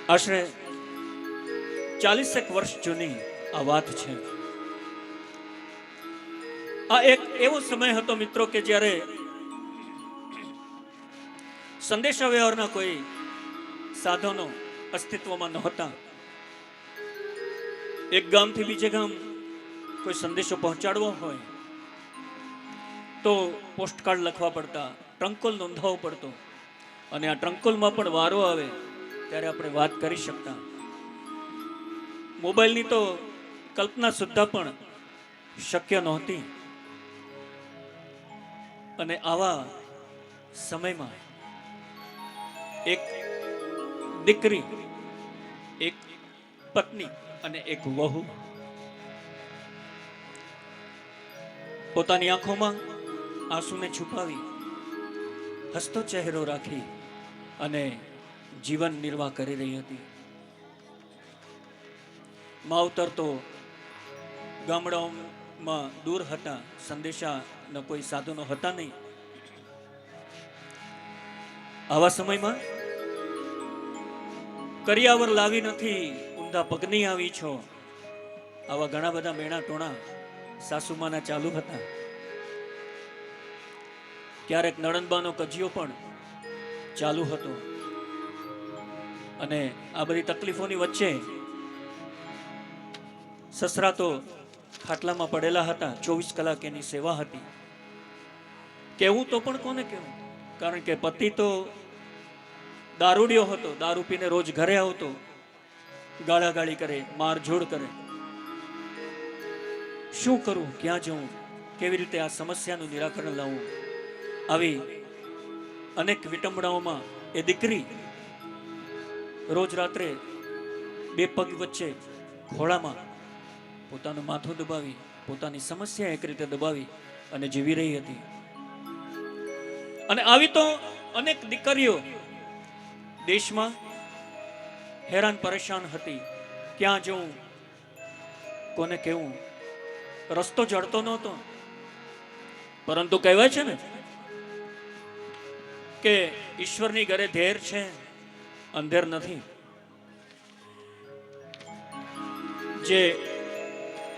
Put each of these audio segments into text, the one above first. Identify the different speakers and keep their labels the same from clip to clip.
Speaker 1: આશરે 40 વર્ષ જૂની આ વાત છે. આ એક એવો સમય હતો મિત્રો કે જ્યારે સંદેશા વ્યવહારના કોઈ સાધનો અસ્તિત્વમાં નહોતા. એક ગામથી બીજે ગામ કોઈ સંદેશો પહોંચાડવો હોય તો પોસ્ટકાર્ડ લખવા પડતા, ટ્રંકોલ નોંધાવવો પડતો, અને આ ટ્રંકોલમાં પણ વારો આવે ત્યારે આપણે વાત કરી શકતા. મોબાઈલની તો કલ્પના સુદ્ધા પણ શક્ય નહોતી. અને આવા સમયમાં એક દીકરી, એક પત્ની અને એક વહુ પોતાની આંખોમાં આંસુને છુપાવી હસતો ચહેરો રાખી અને જીવન નિર્વાહ કરી રહી હતી. માવતર તો ગામડાઓમાં દૂર હતા, સંદેશાના કોઈ સાધનો હતા નહીં. આવા સમયમાં કરિયાવર લાવી નથી, ઊંધા પગની આવી છો, આવા ઘણા બધા મેણા ટોણા સાસુમાના ચાલુ હતા. ક્યારેક નણંદબાનો કજિયો પણ ચાલુ હતો. અને આ બધી તકલીફોની વચ્ચે સસરા તો ખાટલામાં પડેલા હતા. 24 કલાક એની સેવા હતી. કેવું તો પણ કોને કેવું, કારણ કે પતિ તો દારૂડિયો હતો, દારૂ પીને રોજ ઘરે આવતો, ગાળાગાળી કરે, મારઝોડ કરે. શું કરું, ક્યાં જવું, કેવી રીતે આ સમસ્યાનું નિરાકરણ લાવવું, આવી અનેક વિટંબણાઓમાં એ દીકરી રોજ રાત્રે બે પગ વચ્ચે ખોળામાં પોતાનું માથું દબાવી, પોતાની સમસ્યા એક રીતે દબાવી અને જીવી રહી હતી. અને આવી તો અનેક દીકરીઓ દેશમાં હેરાન પરેશાન હતી. ક્યાં જવું, કોને કેવું, રસ્તો જડતો નહોતો. પરંતુ કહેવાય છે ને કે ઈશ્વરની ઘરે ધેર છે, અંધેર નથી. જે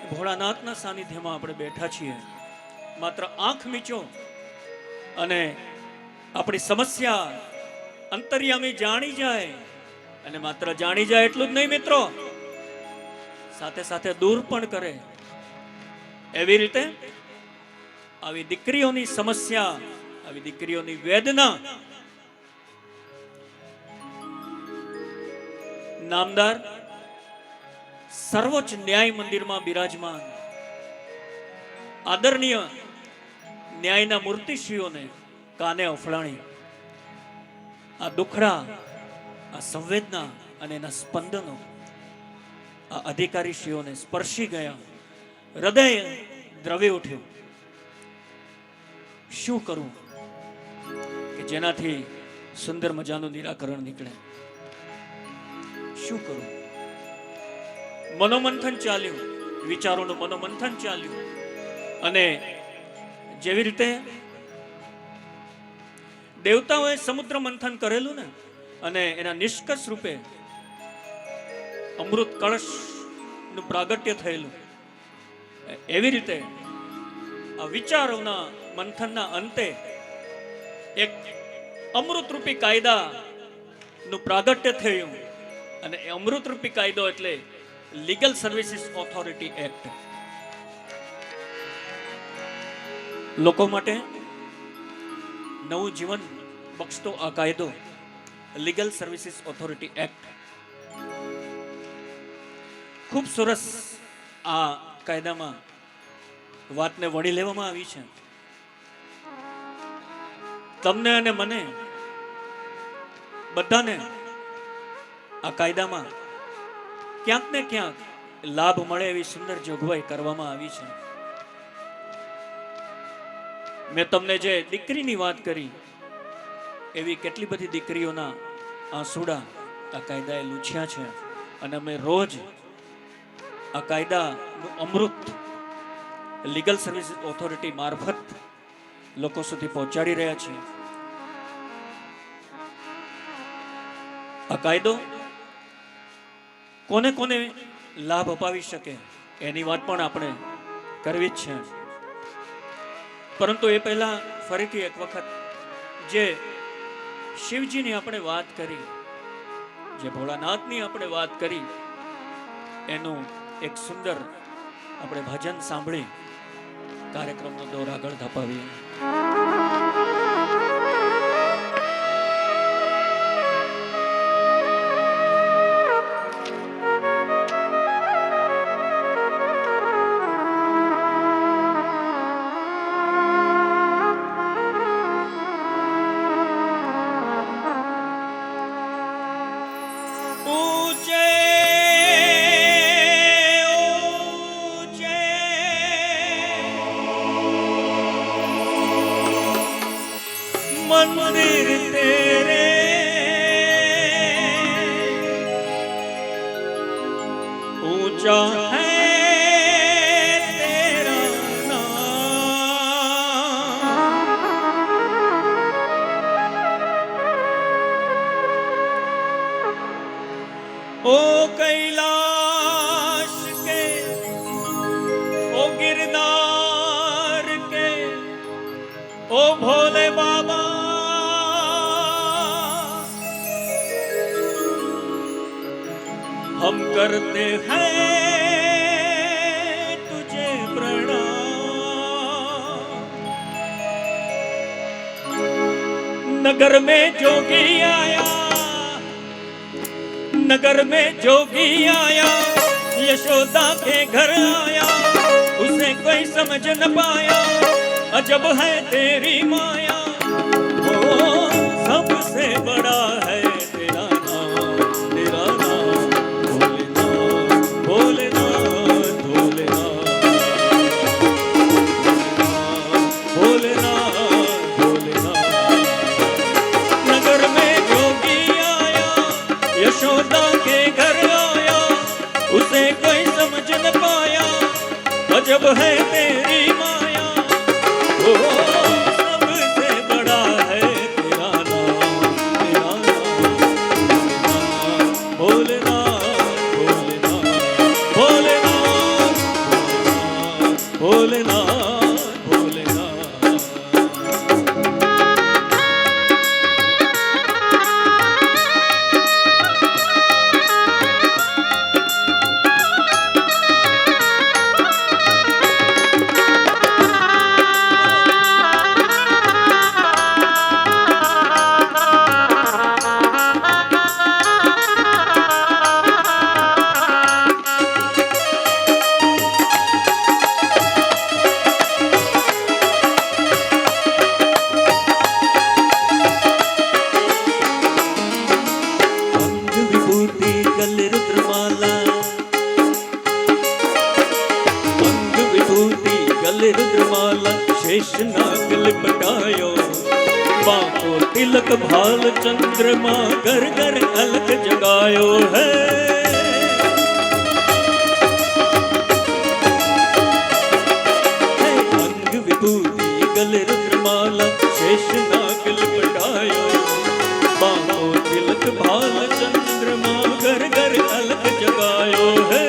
Speaker 1: ભોળાનાથના સાનિધ્યમાં આપણે બેઠા છીએ, માત્ર આંખ મીચો અને આપણી સમસ્યા અંતર્યામી જાણી જાય. અને માત્ર જાણી જાય એટલું જ નહીં મિત્રો, સાથે સાથે દૂર પણ કરે. એવી રીતે આવી દીકરીઓની સમસ્યા, આવી દીકરીઓની વેદના નામદાર સર્વોચ્ચ ન્યાય મંદિરમાં બિરાજમાન આદરણીય ન્યાયના મૂર્તિશ્રીઓને કાને અફળાણી આ દુખડા, આ સંવેદના અને એના સ્પંદનો આ અધિકારીશ્રીઓને સ્પર્શી ગયા. હૃદય દ્રવી ઉઠ્યું. શું કરવું કે જેનાથી સુંદર મજાનું નિરાકરણ નીકળે? શું કરવું? મનોમંથન ચાલ્યું, વિચારોનું મનોમંથન ચાલ્યું. અને જેવી રીતે દેવતાઓએ સમુદ્ર મંથન કરેલું ને, અને એના નિષ્કર્ષ રૂપે અમૃત કળશનું પ્રાગટ્ય થયેલું, એવી રીતે આ વિચારોના મંથનના અંતે એક અમૃતરૂપી કાયદાનું પ્રાગટ્ય થયું. અને એ અમૃતરૂપી કાયદો એટલે લીગલ સર્વિસીસ ઓથોરિટી એક્ટ. લોકો માટે નવું જીવન બક્ષતો આ કાયદો લીગલ સર્વિસીસ ઓથોરિટી એક્ટ ખૂબ સરસ આ કાયદામાં વાતને વણી લેવામાં આવી છે. તમને અને મને બધાને આ કાયદામાં ક્યાંક ને ક્યાંક લાભ મળે એવી સુંદર જોગવાઈ કરવામાં આવી છે. મેં તમને જે દીકરીની વાત કરી, એવી કેટલી બધી દીકરીઓના આંસુડા આ કાયદાએ લૂછ્યા છે. અને અમે રોજ આ કાયદાનું અમૃત લીગલ સર્વિસ ઓથોરિટી મારફત લોકો સુધી પહોંચાડી રહ્યા છીએ. આ કાયદો કોને કોને લાભ અપાવી શકે એની વાત પણ આપણે કરવી જ છે. પરંતુ એ પહેલા ફરીથી એક વખત જે શિવજીની આપણે વાત કરી, જે ભોળાનાથની આપણે વાત કરી, એનું એક સુંદર આપણે ભજન સાંભળી કાર્યક્રમનો દોર આગળ ધપાવીએ. मंदिर तेरे ऊंचा है तेरा नाम, ओ कैलाश के ओ गिरनार के ओ भोले बाबा, हम करते हैं तुझे प्रणाम. नगर में जोगी आया, नगर में जोगी आया, यशोदा के घर आया, उसे कोई समझ न पाया, अजब है तेरी माया, ओ सबसे बड़ा है तेरा नाम, तेरा नाम भोलेनाथ, भोलेनाथ, भोलेनाथ, भोलेनाथ. नगर में जोगी आया, यशोदा के घर आया, उसे कोई समझ न पाया, अजब है तेरी माया, ओ सबसे बड़ा है तेरा नाम, तेरा नाम भोलेनाथ, भोलेनाथ, भोलेनाथ, भोलेनाथ, भोलेनाथ. रुद्रमाला शेष नाग लिपटायो, बाको तिलक भाल चंद्रमा, घर घर अलख जगायो है. अंग विभूति गले रुद्रमाला शेष नाग लिपटायो, बाको तिलक भाल चंद्रमा, घर घर अलख जगायो है.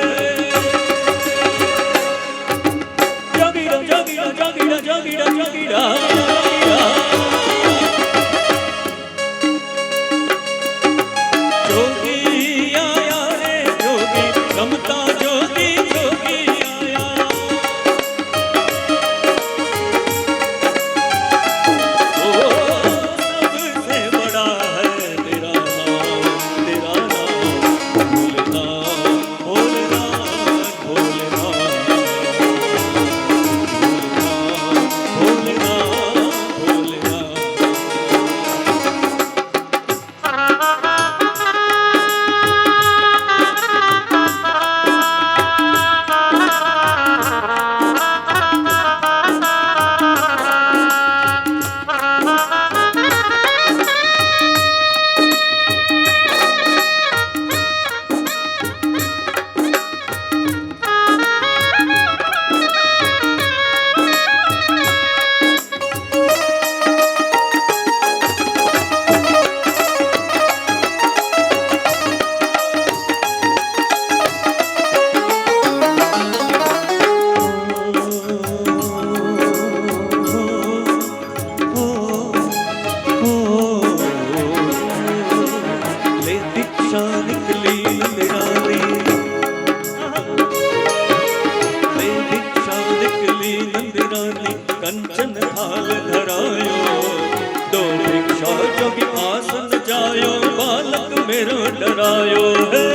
Speaker 1: Jagida, jagida, jagida, जोगी आया रे जोगी, गमता जोगी, जोगी आया. ओ सबसे मेरो डरायो है।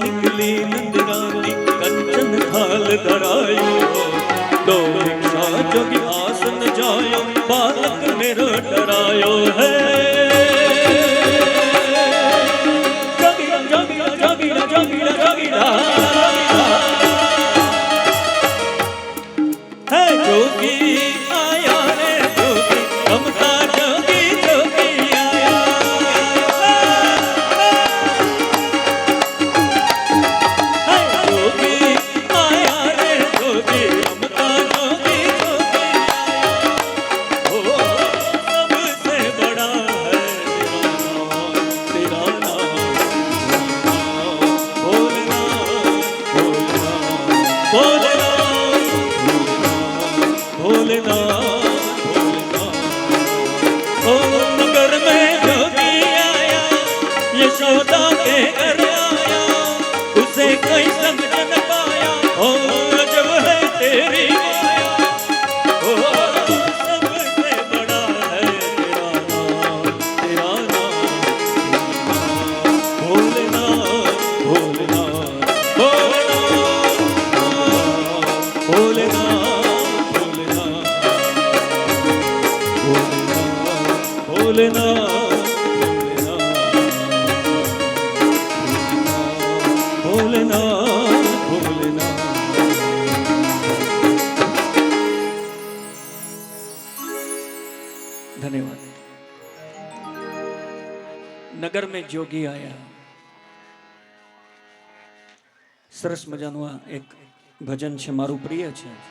Speaker 1: निकली नंदरानी कंचन थाल धरायो, दो भिक्षा जोगी आसन जायो, बालक मेरो डरायो है। जोगीरा जोगीरा जोगीरा जोगीरा जोगीरा है, जोगी आया रे जोगी, ममता जोगी जोगी आया। जोगी आया रे जोगी, ममता जोगी जोगी आया। ओ सबसे बड़ा है तेरा नाम, भोलेनाथ भोलेनाथ भोलेनाथ भोलेनाथ भोलेनाथ। ओ नगर में जोगी आया, यशोदा के घर आया, उसे कोई समझ न पाया, ओ अजब है तेरी माया। ओ सबसे बड़ा है तेरा नाम भोलेनाथ भोलेनाथ भोलेनाथ भोलेनाथ भोलेनाथ भोलेनाथ भोलेनाथ भोलेनाथ। धन्यवाद। नगर में जोगी आया, સરસ મજાનું આ એક ભજન છે, મારું પ્રિય છે।